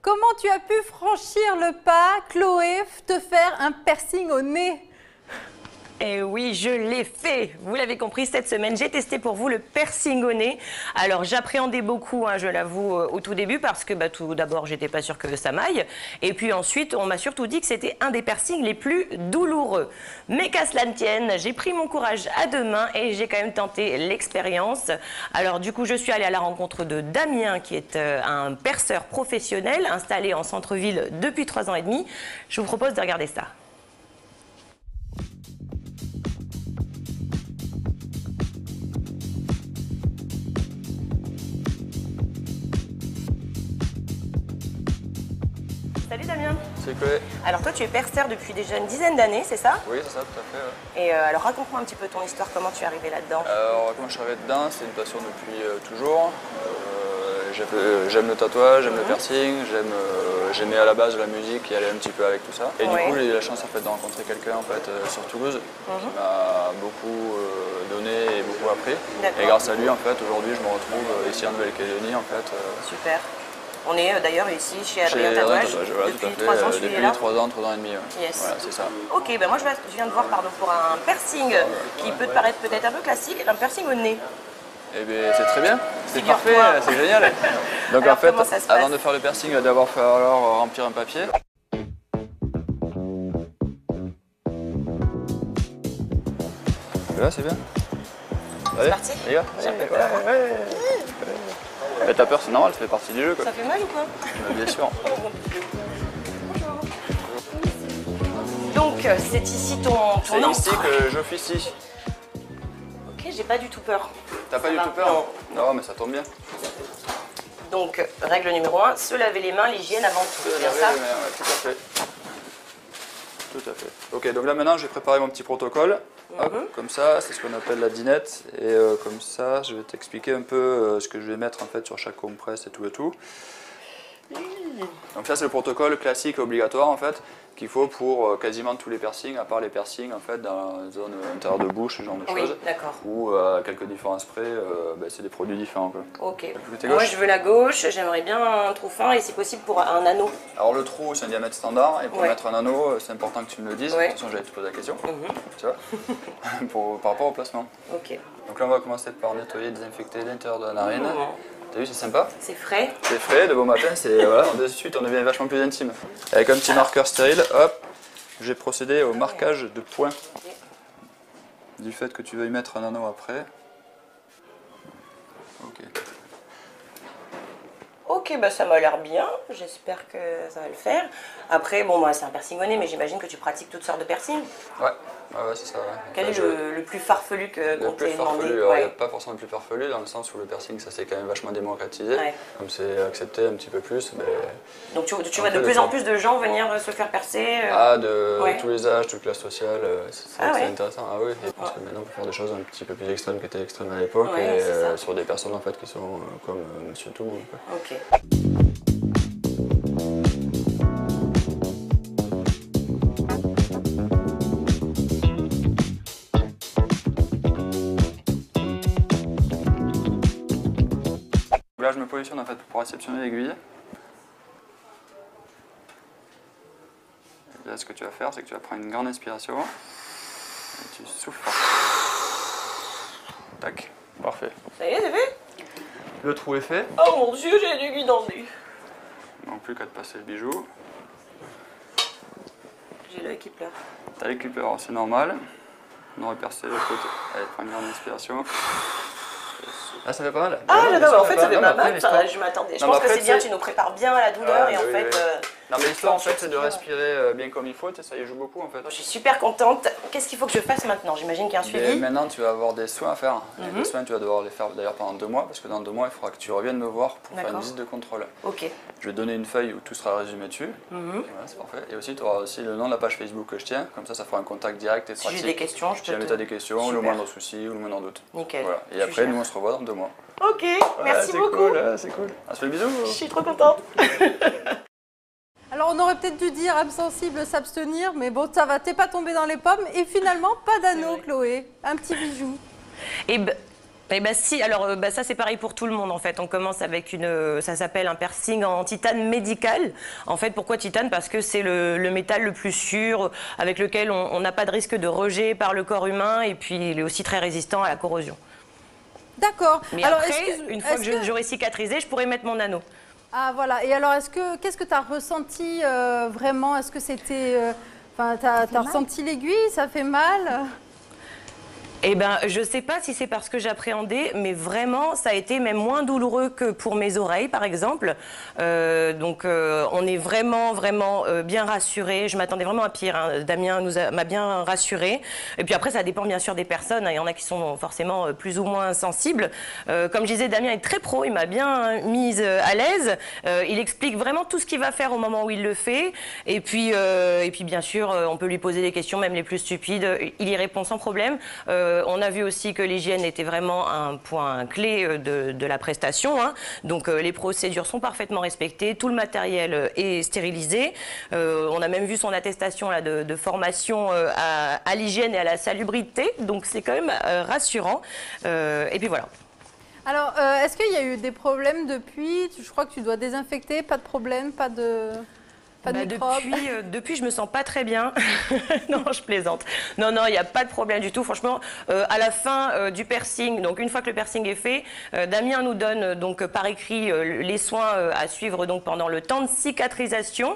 Comment tu as pu franchir le pas, Chloé, te faire un piercing au nez? Et oui, je l'ai fait. Vous l'avez compris, cette semaine, j'ai testé pour vous le piercing au nez. Alors, j'appréhendais beaucoup, je l'avoue, au tout début, parce que tout d'abord, j'étais pas sûre que ça m'aille. Et puis ensuite, on m'a surtout dit que c'était un des piercings les plus douloureux. Mais qu'à cela ne tienne, j'ai pris mon courage à deux mains et j'ai quand même tenté l'expérience. Alors, du coup, je suis allée à la rencontre de Damien, qui est un perceur professionnel installé en centre-ville depuis 3 ans et demi. Je vous propose de regarder ça. Salut Damien. C'est Chloé. Alors toi tu es perceur depuis déjà une dizaine d'années, c'est ça? Oui, c'est ça, tout à fait. Ouais. Et alors raconte-moi un petit peu ton histoire, comment tu es arrivé là-dedans? Alors, comment je suis arrivé dedans, c'est une passion depuis toujours. J'aime le tatouage, j'aime le piercing, j'aimais à la base la musique qui allait un petit peu avec tout ça. Et du coup, j'ai eu la chance en fait, de rencontrer quelqu'un en fait, sur Toulouse qui m'a beaucoup donné et beaucoup appris. Et grâce à lui, en fait, aujourd'hui, je me retrouve ici en Nouvelle-Calédonie. En fait, Super. On est d'ailleurs ici chez Adrien Tatouage, voilà, depuis tout à fait, 3 ans tu es depuis là. 3 ans et demi. Ouais. Yes. Voilà, c'est ça. Ok, ben moi je viens de voir pour un piercing qui peut te paraître peut-être un peu classique, un piercing au nez. Eh bien, c'est très bien, c'est parfait, Figure-toi. c'est génial. Donc Alors, en fait, comment ça se avant passe de faire le piercing, il va d'abord falloir remplir un papier. Là, c'est bien. C'est parti. Les gars, J'ai un peu peur. Mais t'as peur, c'est normal, ça fait partie du jeu. Quoi. Ça fait mal ou quoi? Bien sûr. Donc c'est ici ton C'est ici entrée. que j'officie. Ok, j'ai pas du tout peur. T'as pas Ça du va. tout peur? Non, mais ça tombe bien. Donc règle numéro 1, se laver les mains, l'hygiène avant tout. C'est bien ça? Ouais, tout à fait. Tout à fait. Ok, donc là maintenant, j'ai préparé mon petit protocole. Hop, comme ça, c'est ce qu'on appelle la dinette. Et comme ça, je vais t'expliquer un peu ce que je vais mettre en fait sur chaque compresse et tout et tout. Donc ça, c'est le protocole classique obligatoire en fait qu'il faut pour quasiment tous les piercings, à part les piercings en fait dans la zone intérieure de bouche, ce genre de choses. D'accord. Ou quelques différences près, c'est des produits différents. Quoi. Ok. Côté Moi gauche. je veux la gauche, j'aimerais bien un trou fin et si possible pour un anneau. Alors le trou, c'est un diamètre standard et pour Ouais. mettre un anneau, c'est important que tu me le dises. Ouais. De toute façon, j'allais te poser la question. Tu vois par rapport au placement. Ok. Donc là, on va commencer par nettoyer et désinfecter l'intérieur de la narine. T'as vu, c'est sympa. C'est frais. C'est frais, de bon matin, c'est voilà, de suite, on devient vachement plus intime. Avec un petit marqueur stérile, hop, je vais procéder au marquage de points. Du fait que tu veuilles mettre un anneau après. Ok. Ok, bah ça m'a l'air bien, j'espère que ça va le faire. Après, bon, moi c'est un piercing au nez, mais j'imagine que tu pratiques toutes sortes de piercings. Ouais, c'est ça. Ouais. Quel est le plus farfelu qu'on Le plus t'ait demandé? farfelu, alors il n'y a pas forcément le plus farfelu dans le sens où le piercing ça s'est quand même vachement démocratisé, comme c'est accepté un petit peu plus. Mais donc tu vois de plus en plus de gens venir se faire percer de tous les âges, toute classe sociale, c'est intéressant. Ah oui, et je pense que maintenant on peut faire des choses un petit peu plus extrêmes qui étaient extrêmes à l'époque et sur des personnes en fait qui sont comme monsieur tout le monde. Quoi. Ok. Là, je me positionne en fait pour réceptionner l'aiguille. Là, ce que tu vas faire, c'est que tu vas prendre une grande inspiration et tu souffles. Tac, parfait. Ça y est, c'est fait? Le trou est fait. Oh mon dieu, j'ai du gui dans le nez. Il ne manque plus qu'à te passer le bijou. J'ai l'œil qui pleure. T'as les clippers, c'est normal. On aurait percé l'autre côté. Allez, prends une grande inspiration. Ah, ça fait pas mal. Ah, non, d'accord, en fait ça fait non, pas mais mal, après, je m'attendais. Je Non, pense mais que après, c'est bien, tu sais- tu nous prépares bien à la douleur et en fait... Non, mais l'histoire en fait, c'est de respirer bien comme il faut, ça y joue beaucoup en fait. Je suis super contente. Qu'est-ce qu'il faut que je fasse maintenant? J'imagine qu'il y a un Et suivi. maintenant, tu vas avoir des soins à faire. Et les soins, tu vas devoir les faire d'ailleurs pendant 2 mois, parce que dans 2 mois, il faudra que tu reviennes me voir pour faire une visite de contrôle. Ok. Je vais te donner une feuille où tout sera résumé dessus. Voilà, c'est parfait. Et aussi, tu auras aussi le nom de la page Facebook que je tiens, comme ça fera un contact direct et Si pratique. j'ai des questions, je peux Si jamais te... tu as des questions, ou le Super. moindre souci, ou le moindre doute. Nickel. Voilà. Et Tu après, gères. nous, on se revoit dans 2 mois. Ok, merci c'est beaucoup. Cool, c'est cool. On se fait le bisou. Je suis trop contente. Alors on aurait peut-être dû dire âme sensible, s'abstenir, mais bon ça va, t'es pas tombé dans les pommes. Et finalement, pas d'anneau, Chloé, un petit bijou. Et Eh ben si, alors ça c'est pareil pour tout le monde en fait. On commence avec ça s'appelle un piercing en titane médical. En fait, pourquoi titane? Parce que c'est le métal le plus sûr, avec lequel on n'a pas de risque de rejet par le corps humain, et puis il est aussi très résistant à la corrosion. D'accord. Mais alors, après, une fois que j'aurai cicatrisé, je pourrai mettre mon anneau. Ah voilà. Et alors, qu'est-ce que tu as ressenti vraiment? Est-ce que c'était... Enfin, tu as ressenti l'aiguille? Ça fait mal? Eh ben, je ne sais pas si c'est parce que j'appréhendais, mais vraiment, ça a été même moins douloureux que pour mes oreilles, par exemple. Donc, on est vraiment bien rassurés. Je m'attendais vraiment à pire. Hein. Damien m'a bien rassurée. Et puis après, ça dépend bien sûr des personnes. Il y en a qui sont forcément plus ou moins sensibles. Comme je disais, Damien est très pro. Il m'a bien mise à l'aise. Il explique vraiment tout ce qu'il va faire au moment où il le fait. Et puis bien sûr, on peut lui poser des questions, même les plus stupides. Il y répond sans problème. On a vu aussi que l'hygiène était vraiment un point clé de la prestation. Hein. Donc les procédures sont parfaitement respectées, tout le matériel est stérilisé. On a même vu son attestation là, de formation à l'hygiène et à la salubrité. Donc c'est quand même rassurant. Et puis voilà. Alors, est-ce qu'il y a eu des problèmes depuis? Je crois que tu dois désinfecter, pas de problème, pas de microbes. Depuis, je me sens pas très bien. Non, je plaisante. Non, il n'y a pas de problème du tout. Franchement, à la fin du piercing, donc une fois que le piercing est fait, Damien nous donne donc par écrit les soins à suivre donc pendant le temps de cicatrisation,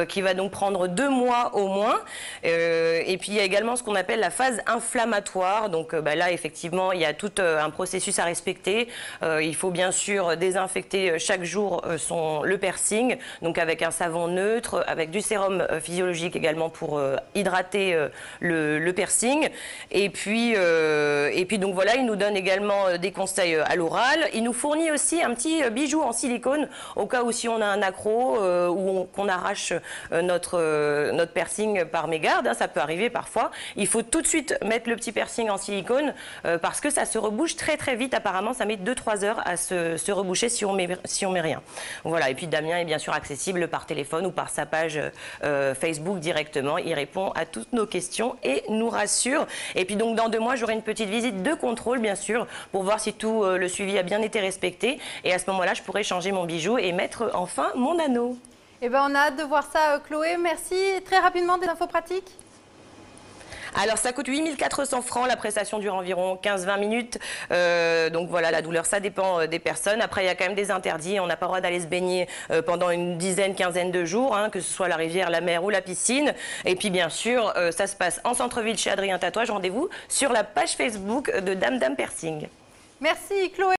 qui va donc prendre 2 mois au moins. Et puis il y a également ce qu'on appelle la phase inflammatoire. Donc là, effectivement, il y a tout un processus à respecter. Il faut bien sûr désinfecter chaque jour le piercing, donc avec un savon neutre, avec du sérum physiologique également pour hydrater le piercing. Et puis donc voilà, il nous donne également des conseils à l'oral. Il nous fournit aussi un petit bijou en silicone au cas où si on a un accro ou qu'on arrache notre piercing par mégarde, hein, ça peut arriver parfois. Il faut tout de suite mettre le petit piercing en silicone parce que ça se rebouche très vite. Apparemment, ça met 2-3 heures à se reboucher si on met rien. Voilà. Et puis Damien est bien sûr accessible par téléphone ou par sa page Facebook directement. Il répond à toutes nos questions et nous rassure. Et puis donc dans 2 mois, j'aurai une petite visite de contrôle bien sûr pour voir si tout le suivi a bien été respecté. Et à ce moment-là, je pourrai changer mon bijou et mettre enfin mon anneau. Eh ben, on a hâte de voir ça, Chloé. Merci. Très rapidement, des infos pratiques. Alors ça coûte 8 400 francs, la prestation dure environ 15-20 minutes, donc voilà, la douleur ça dépend des personnes. Après il y a quand même des interdits, on n'a pas le droit d'aller se baigner pendant une quinzaine de jours, hein, que ce soit la rivière, la mer ou la piscine. Et puis bien sûr ça se passe en centre-ville chez Adrien Tatouage. Rendez-vous sur la page Facebook de Dame Piercing. Merci Chloé.